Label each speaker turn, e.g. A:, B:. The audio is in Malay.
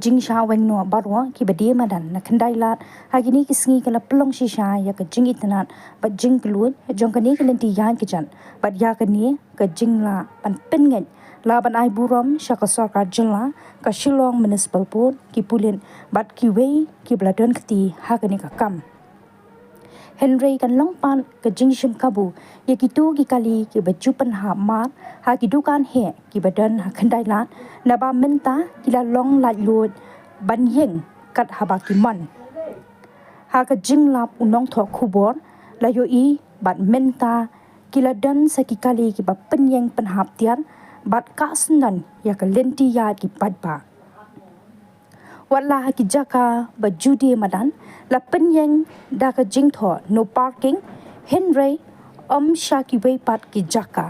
A: jing sha weng no barwa ki bade madan na khandai lat hagini kisngi kala plong shisha ya ka jing itnat ba jing kluan jong kani kalenti yan kijan ba ya kani ka jing la pan pen ngai la ban ai buram shaka sarkar jilla ka shillong municipal board ki pulin bat ki wei ki bladon kti hagani ka kam Henry kan long pan ke jing shim kabu ye kitu ki kali ki baju pan ha mat ha ki dukan he ki badan ha khandai lat na ba menta ki la long la lut ban ïeng kat ha ba ki man ha ka jing lap unong tho khubor la yo I bat menta ki la dan sa ki kali ki ba pen ïeng pan hap tian bat ka sunan ya ka lenti ya ki pat ba Wala ki jaka ba judi madan la penyeng da ka jing tho no parking Henry shaki wei pat ki jaka